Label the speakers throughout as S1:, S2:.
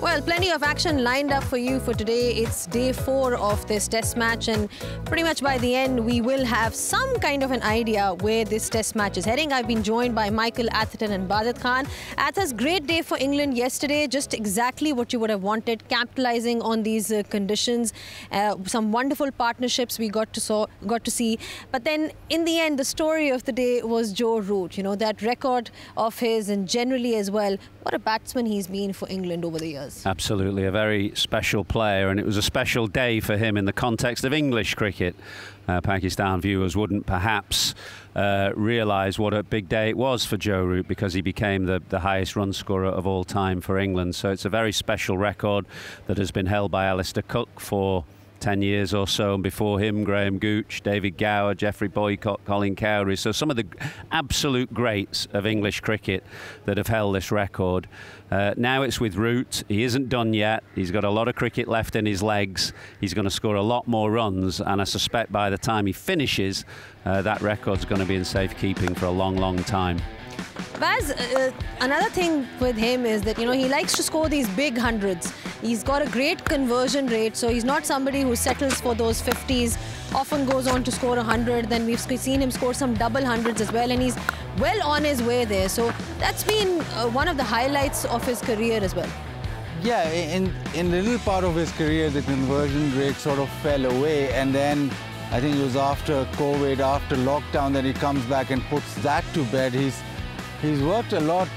S1: Well, plenty of action lined up for you for today. It's day 4 of this test match, and pretty much by the end, we will have some kind of an idea where this test match is heading. I've been joined by Michael Atherton and Bazid Khan. Athas, great day for England yesterday, just exactly what you would have wanted, capitalizing on these conditions. Some wonderful partnerships we got to see. But then, in the end, the story of the day was Joe Root. You know, that record of his, and generally as well, what a batsman he's been for England over the years.
S2: Absolutely, a very special player, and it was a special day for him in the context of English cricket. Pakistan viewers wouldn't perhaps realise what a big day it was for Joe Root, because he became the highest run scorer of all time for England. So it's a very special record that has been held by Alistair Cook for 10 years or so, and before him Graham Gooch, David Gower, Geoffrey Boycott, Colin Cowdery. So some of the absolute greats of English cricket that have held this record. Now it's with Root. He isn't done yet. He's got a lot of cricket left in his legs. He's going to score a lot more runs, and I suspect by the time he finishes, that record's going to be in safekeeping for a long, long time.
S1: Baz, another thing with him is that, you know, he likes to score these big hundreds. He's got a great conversion rate, so he's not somebody who settles for those 50s, often goes on to score 100. Then we've seen him score some double hundreds as well, and he's well on his way there. So that's been one of the highlights of his career as well.
S3: Yeah, in the little part of his career, the conversion rate sort of fell away, and then I think it was after COVID, after lockdown, that he comes back and puts that to bed. He's worked a lot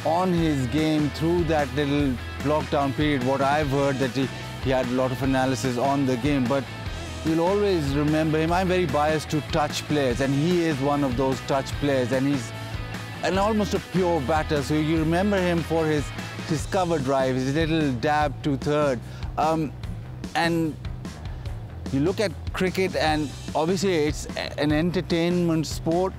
S3: on his game through that little lockdown period. What I've heard, that he had a lot of analysis on the game, but you'll always remember him. I'm very biased to touch players, and he is one of those touch players, and he's almost a pure batter. So you remember him for his cover drive, his little dab to third. And you look at cricket, and obviously it's an entertainment sport.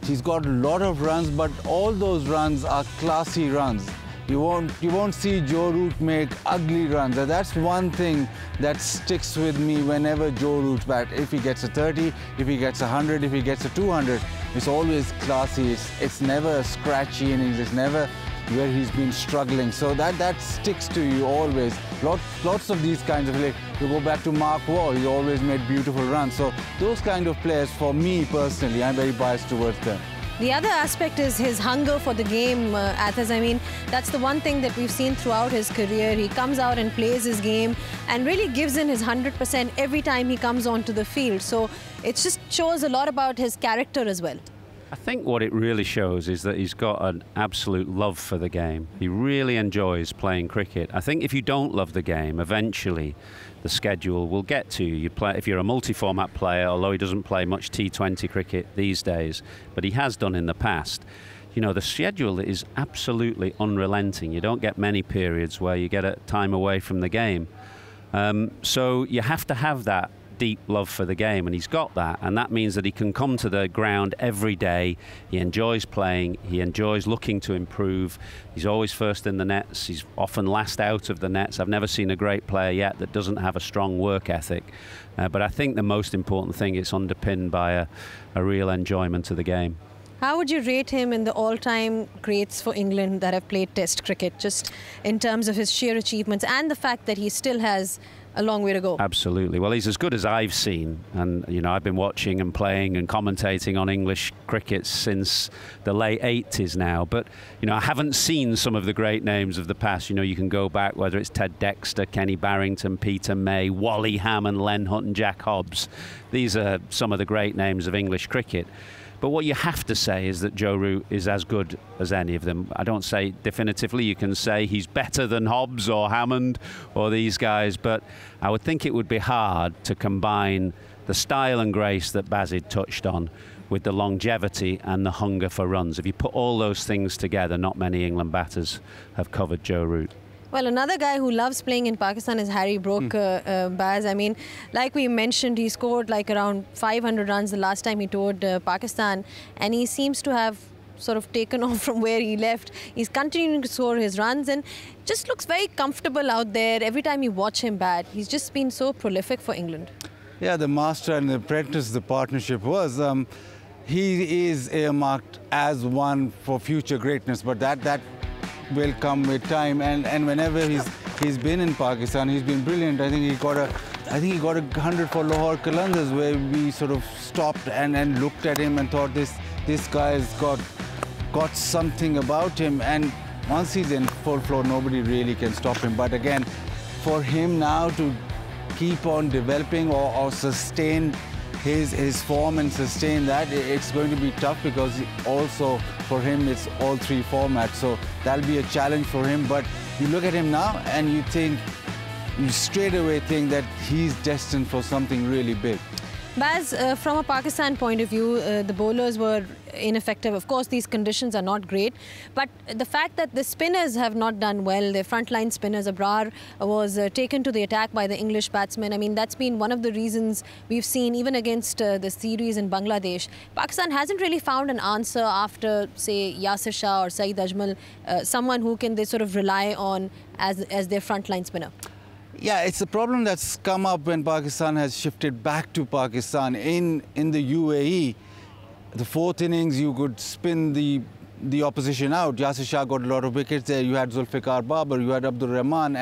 S3: He's got a lot of runs, but all those runs are classy runs. You won't see Joe Root make ugly runs. And that's one thing that sticks with me whenever Joe Root's bat. If he gets a 30, if he gets a 100, if he gets a 200, it's always classy. It's never a scratchy innings. It's never where he's been struggling. So that sticks to you always. Lots of these kinds of players. You go back to Mark Waugh, he always made beautiful runs. So those kind of players, for me personally, I'm very biased towards them.
S1: The other aspect is his hunger for the game, Athas. I mean, that's the one thing that we've seen throughout his career. He comes out and plays his game and really gives in his 100% every time he comes onto the field. So it just shows a lot about his character as well.
S2: I think what it really shows is that he's got an absolute love for the game. He really enjoys playing cricket. I think if you don't love the game, eventually the schedule will get to you. If you're a multi-format player, although he doesn't play much T20 cricket these days, but he has done in the past, you know, the schedule is absolutely unrelenting. You don't get many periods where you get a time away from the game. So you have to have that deep love for the game, and he's got that, and that means that he can come to the ground every day. He enjoys playing, he enjoys looking to improve. He's always first in the nets, he's often last out of the nets. I've never seen a great player yet that doesn't have a strong work ethic, but I think the most important thing, it's underpinned by a real enjoyment of the game.
S1: How would you rate him in the all-time greats for England that have played Test cricket, just in terms of his sheer achievements and the fact that he still has a long way to go?
S2: Absolutely. Well, he's as good as I've seen, and you know, I've been watching and playing and commentating on English cricket since the late 80s now, but you know, I haven't seen some of the great names of the past. You know, you can go back, whether it's Ted Dexter, Kenny Barrington, Peter May, Wally Hammond, Len Hunt and Jack Hobbs. These are some of the great names of English cricket. But what you have to say is that Joe Root is as good as any of them. I don't say definitively. You can say he's better than Hobbs or Hammond or these guys, but I would think it would be hard to combine the style and grace that Bazid touched on with the longevity and the hunger for runs. If you put all those things together, not many England batters have covered Joe Root.
S1: Well, another guy who loves playing in Pakistan is Harry Brook, Baz. I mean, like we mentioned, he scored like around 500 runs the last time he toured Pakistan, and he seems to have sort of taken off from where he left. He's continuing to score his runs and just looks very comfortable out there. Every time you watch him bat, he's just been so prolific for England.
S3: Yeah, the master and the apprentice, the partnership was. He is earmarked as one for future greatness, but that will come with time. And whenever he's been in Pakistan, he's been brilliant. I think he got a 100 for Lahore Qalandars, where we sort of stopped and looked at him and thought this guy's got something about him. And once he's in full flow, nobody really can stop him. But again, for him now to keep on developing or sustain his form and sustain that, it's going to be tough, because also for him it's all three formats. So that'll be a challenge for him. But you look at him now and you straight away think that he's destined for something really big.
S1: Baz, from a Pakistan point of view, the bowlers were ineffective. Of course, these conditions are not great, but the fact that the spinners have not done well, their frontline spinners, Abrar was taken to the attack by the English batsmen. I mean, that's been one of the reasons we've seen, even against the series in Bangladesh, Pakistan hasn't really found an answer after, say, Yasir Shah or Saeed Ajmal, someone who can they sort of rely on as their frontline spinner.
S3: Yeah, it's a problem that's come up when Pakistan has shifted back to Pakistan. In the UAE, the fourth innings, you could spin the opposition out. Yasir Shah got a lot of wickets there. You had Zulfikar Babar, you had Abdur Rahman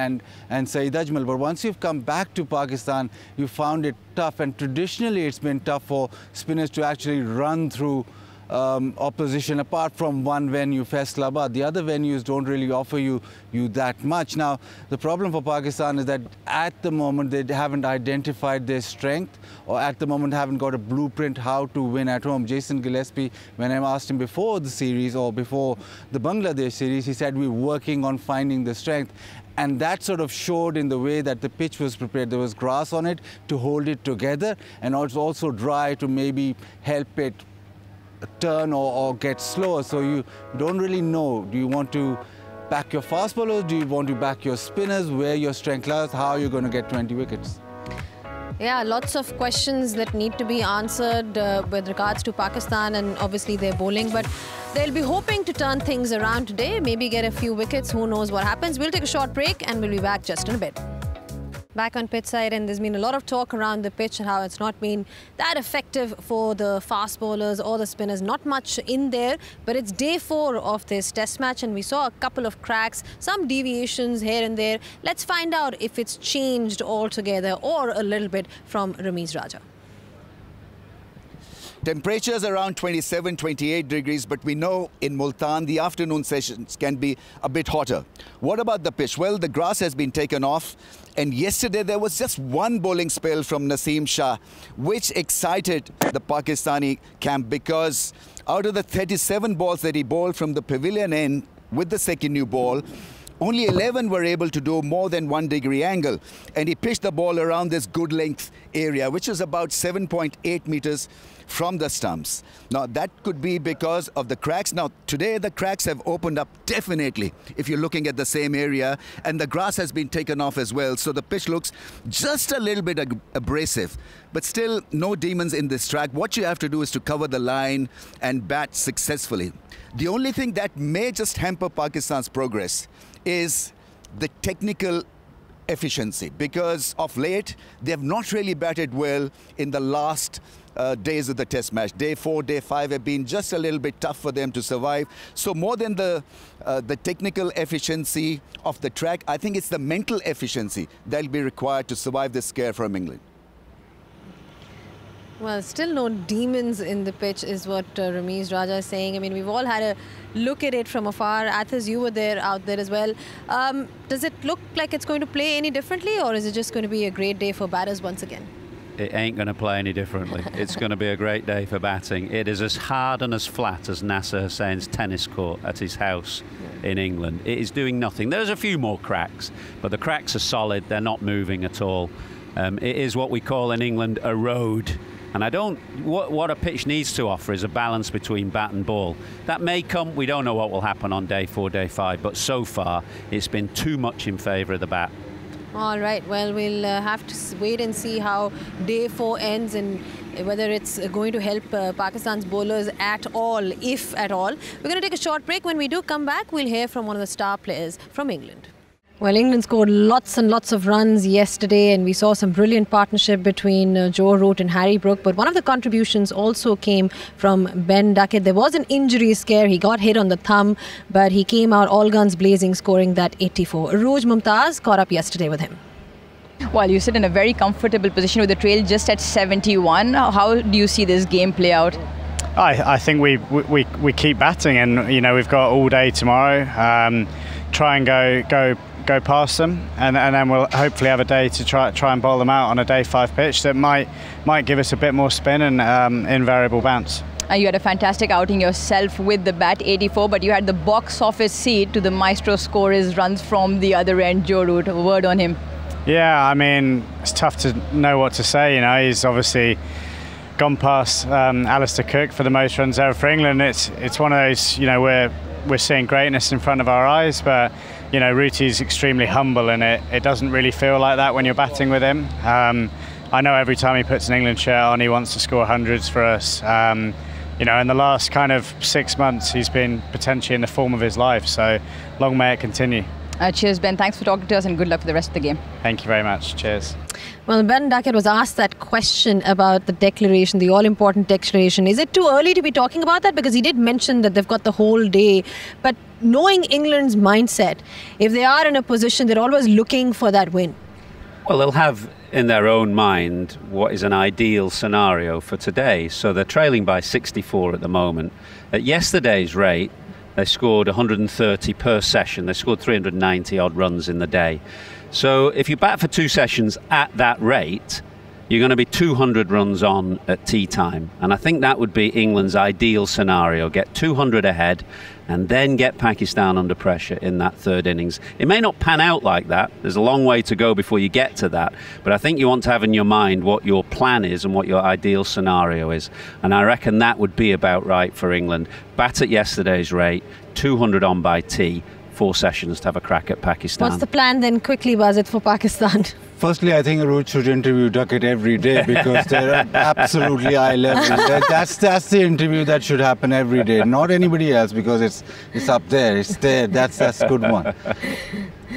S3: and Saeed Ajmal. But once you've come back to Pakistan, you found it tough. And traditionally, it's been tough for spinners to actually run through opposition, apart from one venue, Faisalabad. The other venues don't really offer you that much. Now, the problem for Pakistan is that at the moment they haven't identified their strength, or at the moment haven't got a blueprint how to win at home. Jason Gillespie, when I asked him before the series or before the Bangladesh series, he said we're working on finding the strength. And that sort of showed in the way that the pitch was prepared. There was grass on it to hold it together, and it's also dry to maybe help it turn or get slower. So you don't really know, do you want to back your fast bowlers, do you want to back your spinners, where your strength lies, how you're going to get 20 wickets?
S1: Yeah, lots of questions that need to be answered with regards to Pakistan and obviously their bowling, but they'll be hoping to turn things around today, maybe get a few wickets, who knows what happens. We'll take a short break and we'll be back just in a bit. Back on pitch side, and there's been a lot of talk around the pitch and how it's not been that effective for the fast bowlers or the spinners. Not much in there, but it's day 4 of this test match and we saw a couple of cracks, some deviations here and there. Let's find out if it's changed altogether or a little bit from Ramiz Raja.
S4: Temperatures around 27, 28 degrees, but we know in Multan the afternoon sessions can be a bit hotter. What about the pitch? Well, the grass has been taken off, and yesterday there was just one bowling spell from Naseem Shah, which excited the Pakistani camp, because out of the 37 balls that he bowled from the pavilion end with the second new ball, only 11 were able to do more than 1 degree angle, and he pitched the ball around this good length area, which is about 7.8 meters from the stumps. Now, that could be because of the cracks. Now, today the cracks have opened up definitely if you're looking at the same area, and the grass has been taken off as well. So the pitch looks just a little bit abrasive, but still no demons in this track. What you have to do is to cover the line and bat successfully. The only thing that may just hamper Pakistan's progress is the technical efficiency, because of late they have not really batted well in the last days of the test match. Day 4, day 5 have been just a little bit tough for them to survive. So more than the technical efficiency of the track, I think it's the mental efficiency that will be required to survive this scare from England.
S1: Well, still no demons in the pitch is what Ramiz Raja is saying. I mean, we've all had a look at it from afar. Athas, you were there, out there as well. Does it look like it's going to play any differently, or is it just going to be a great day for batters once again?
S2: It ain't going to play any differently. It's going to be a great day for batting. It is as hard and as flat as Nasser Hussain's tennis court at his house in England. It is doing nothing. There's a few more cracks, but the cracks are solid. They're not moving at all. It is what we call in England a road. And what a pitch needs to offer is a balance between bat and ball. That may come, we don't know what will happen on day 4, day 5, but so far it's been too much in favour of the bat.
S1: All right, well, we'll have to wait and see how day 4 ends and whether it's going to help Pakistan's bowlers at all, if at all. We're going to take a short break. When we do come back, we'll hear from one of the star players from England. Well, England scored lots and lots of runs yesterday, and we saw some brilliant partnership between Joe Root and Harry Brook. But one of the contributions also came from Ben Duckett. There was an injury scare. He got hit on the thumb, but he came out all guns blazing, scoring that 84. Arooj Mumtaz caught up yesterday with him.
S5: Well, you sit in a very comfortable position with the trail just at 71. How do you see this game play out?
S6: I think we keep batting, and we've got all day tomorrow. Try and go past them, and then we'll hopefully have a day to try and bowl them out on a day 5 pitch that might give us a bit more spin and invariable bounce.
S5: You had a fantastic outing yourself with the bat, 84, but you had the box office seat to the maestro score his runs from the other end, Joe Root. A word on him.
S6: Yeah, I mean, it's tough to know what to say. He's obviously gone past Alistair Cook for the most runs ever for England. It's one of those, we're seeing greatness in front of our eyes, but Rooty's extremely humble, and it doesn't really feel like that when you're batting with him. I know every time he puts an England shirt on, he wants to score hundreds for us. In the last kind of 6 months, he's been potentially in the form of his life, so long may it continue.
S5: Cheers, Ben. Thanks for talking to us, and good luck for the rest of the game.
S6: Thank you very much. Cheers.
S1: Well, Ben Duckett was asked that question about the declaration, the all-important declaration. Is it too early to be talking about that? Because he did mention that they've got the whole day. But knowing England's mindset, if they are in a position, they're always looking for that win.
S2: Well, they'll have in their own mind what is an ideal scenario for today. So they're trailing by 64 at the moment. At yesterday's rate, they scored 130 per session. They scored 390 odd runs in the day. So if you bat for 2 sessions at that rate, you're going to be 200 runs on at tea time. And I think that would be England's ideal scenario. Get 200 ahead and then get Pakistan under pressure in that third innings. It may not pan out like that. There's a long way to go before you get to that. But I think you want to have in your mind what your plan is and what your ideal scenario is. And I reckon that would be about right for England. Bat at yesterday's rate, 200 on by tea, 4 sessions to have a crack at Pakistan.
S1: What's the plan then, quickly, Bazit, for Pakistan?
S3: Firstly, I think Arooj should interview Duckett every day because they're absolutely eye level. That's the interview that should happen every day, not anybody else, because it's up there, it's there. That's a good one.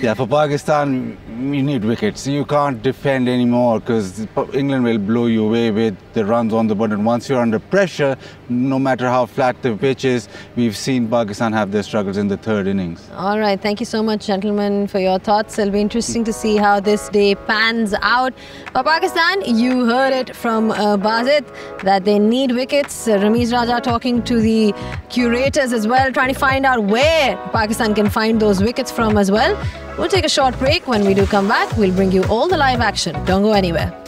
S3: Yeah, for Pakistan, you need wickets. You can't defend anymore because England will blow you away with the runs on the board. And once you're under pressure, no matter how flat the pitch is, we've seen Pakistan have their struggles in the third innings.
S1: All right, thank you so much, gentlemen, for your thoughts. It'll be interesting to see how this day pans out. For Pakistan, you heard it from Bazit that they need wickets. Ramiz Raja talking to the curators as well, trying to find out where Pakistan can find those wickets from as well. We'll take a short break. When we do come back, we'll bring you all the live action. Don't go anywhere.